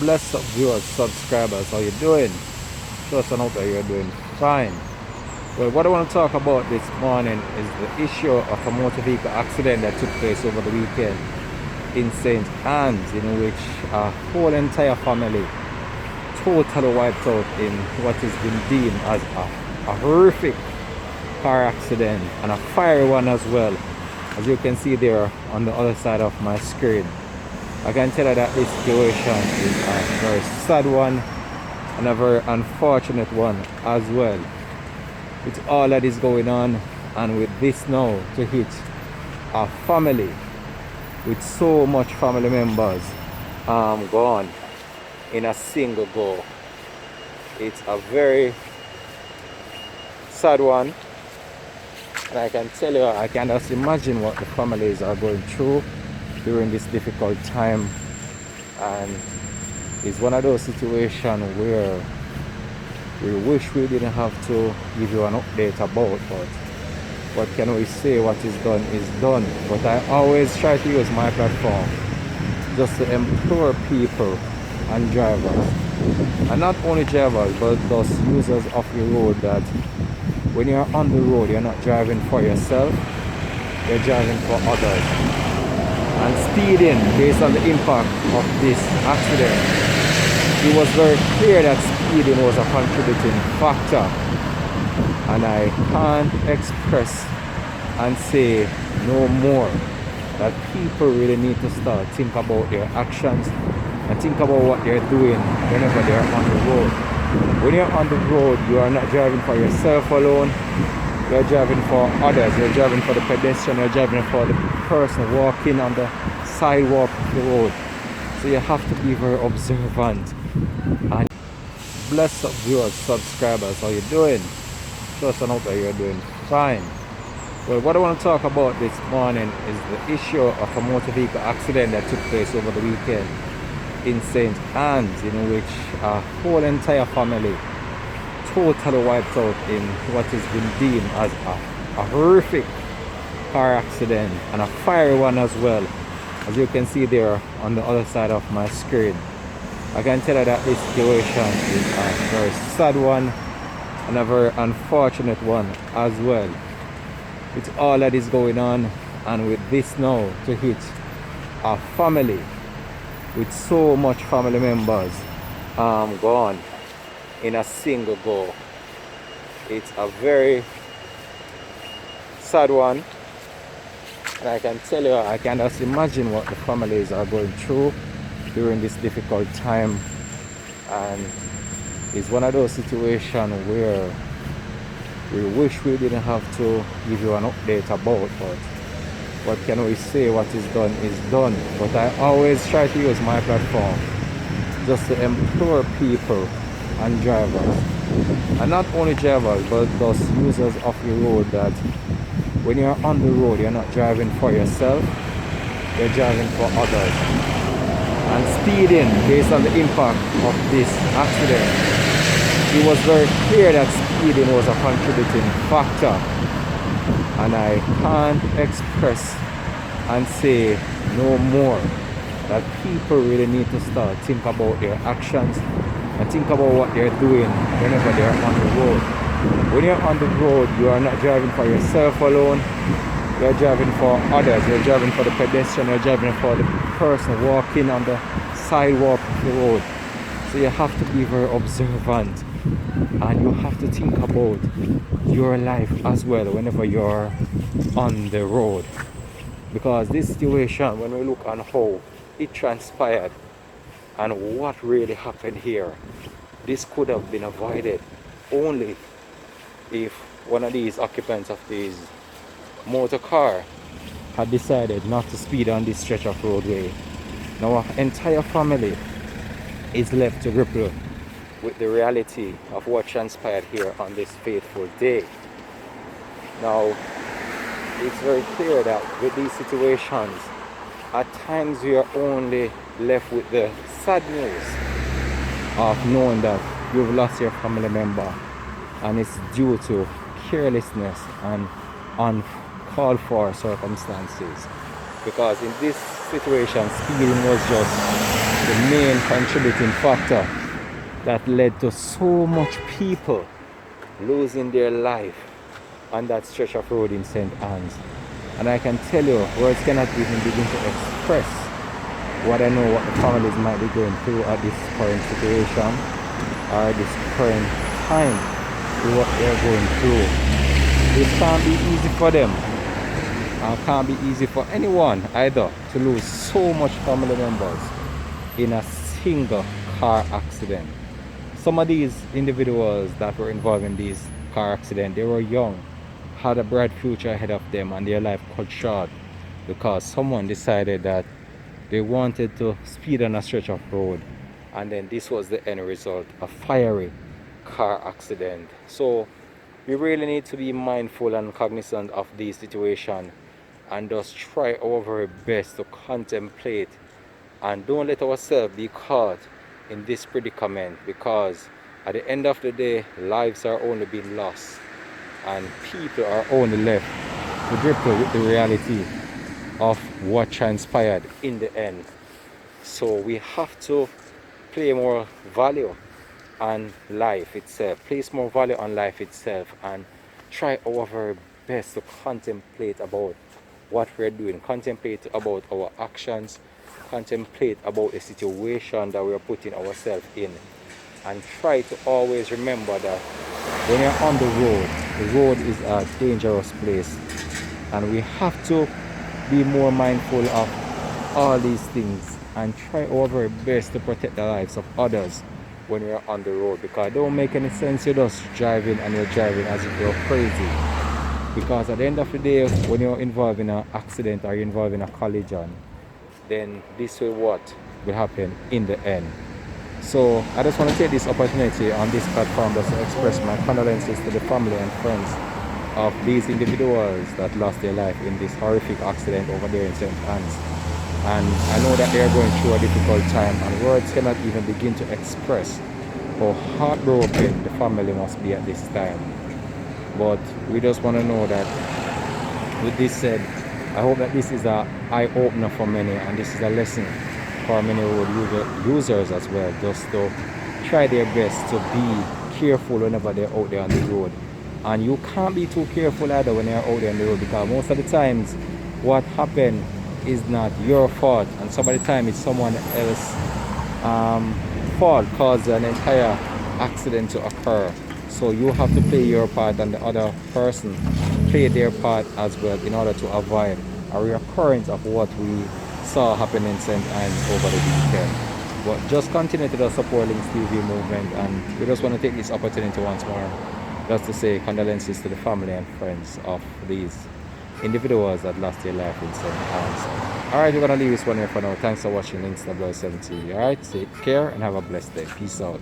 Bless up viewers, subscribers, how you doing? Trust and hope that you're doing fine. Well, what I want to talk about this morning is the issue of a motor vehicle accident that took place over the weekend in St. Anne's, in which a whole entire family totally wiped out in what has been deemed as a horrific car accident, and a fiery one as well, as you can see there on the other side of my screen. I can tell you that this situation is a very sad one and a very unfortunate one as well. With all that is going on, and with this now to hit a family with so much family members gone in a single go, it's a very sad one. And I can tell you, I can just imagine what the families are going through during this difficult time, and it's one of those situations where we wish we didn't have to give you an update about, but what can we say? What is done is done. But I always try to use my platform just to implore people and drivers, and not only drivers but those users of the road, that when you're on the road, you're not driving for yourself, you're driving for others. And speeding, based on the impact of this accident, it was very clear that speeding was a contributing factor. And I can't express and say no more that people really need to start think about their actions and think about what they're doing whenever they're on the road. When you're on the road, you are not driving for yourself alone, you're driving for others, you're driving for the pedestrian, you're driving for the person walking on the sidewalk of the road. So you have to be very observant. And bless up viewers, subscribers, how you doing? Trust and hope that you're doing fine. Well, what I want to talk about this morning is the issue of a motor vehicle accident that took place over the weekend in St. Anne's, in which a whole entire family totally wiped out in what has been deemed as a horrific car accident, and a fiery one as well, as you can see there on the other side of my screen. I can tell you that this situation is a very sad one and a very unfortunate one as well. With all that is going on, and with this now to hit a family with so much family members gone in a single go, it's a very sad one. And I can tell you, I can just imagine what the families are going through during this difficult time. And it's one of those situations where we wish we didn't have to give you an update about, but what can we say? What is done is done. But I always try to use my platform just to implore people and drivers, and not only drivers but those users of the road, that when you're on the road, you're not driving for yourself, you're driving for others. And speeding, based on the impact of this accident, it was very clear that speeding was a contributing factor. And I can't express and say no more that people really need to start think about their actions and think about what they're doing whenever they're on the road. When you're on the road, you are not driving for yourself alone, you're driving for others, you're driving for the pedestrian, you're driving for the person walking on the sidewalk of the road. So you have to be very observant, and you have to think about your life as well whenever you're on the road. Because this situation, when we look on how it transpired and what really happened here, this could have been avoided only if one of these occupants of these motor car had decided not to speed on this stretch of roadway. Now our entire family is left to grapple with the reality of what transpired here on this fateful day. Now, it's very clear that with these situations, at times we are only left with the sad news of knowing that you've lost your family member, and it's due to carelessness and uncalled for circumstances. Because in this situation, speeding was just the main contributing factor that led to so much people losing their life on that stretch of road in St. Anne's. And I can tell you, words cannot even begin to express what I know what the families might be going through at this current situation or this current time, what they're going through. It can't be easy for them, and can't be easy for anyone either, to lose so much family members in a single car accident. Some of these individuals that were involved in these car accidents, they were young, had a bright future ahead of them, and their life cut short because someone decided that they wanted to speed on a stretch of road, and then this was the end result, a fiery car accident. So we really need to be mindful and cognizant of these situations and just try our very best to contemplate and don't let ourselves be caught in this predicament, because at the end of the day, lives are only being lost and people are only left to grapple with the reality of what transpired in the end. So we have to play more value on life itself, place more value on life itself, and try our very best to contemplate about what we're doing, contemplate about our actions, contemplate about the situation that we're putting ourselves in, and try to always remember that when you're on the road is a dangerous place, and we have to be more mindful of all these things and try our very best to protect the lives of others when you're on the road, because it don't make any sense you're just driving and you're driving as if you're crazy, because at the end of the day, when you're involved in an accident or you're involved in a collision, then this will what will happen in the end. So I just want to take this opportunity on this platform just to express my condolences to the family and friends of these individuals that lost their life in this horrific accident over there in St. Anne's. And I know that they are going through a difficult time, and words cannot even begin to express how heartbroken the family must be at this time. But we just want to know that, with this said, I hope that this is an eye-opener for many, and this is a lesson for many road users as well, just to try their best to be careful whenever they're out there on the road. And you can't be too careful either when you're out there on the road, because most of the times what happened is not your fault, and some of the time it's someone else's fault caused an entire accident to occur. So you have to play your part, and the other person play their part as well, in order to avoid a reoccurrence of what we saw happen in St. Anne's over the weekend. But just continue to the support Links TV movement, and we just want to take this opportunity once more just to say condolences to the family and friends of these individuals that lost their life in St. Anne's. Alright, we're going to leave this one here for now. Thanks for watching Links 007 TV. Alright, take care and have a blessed day. Peace out.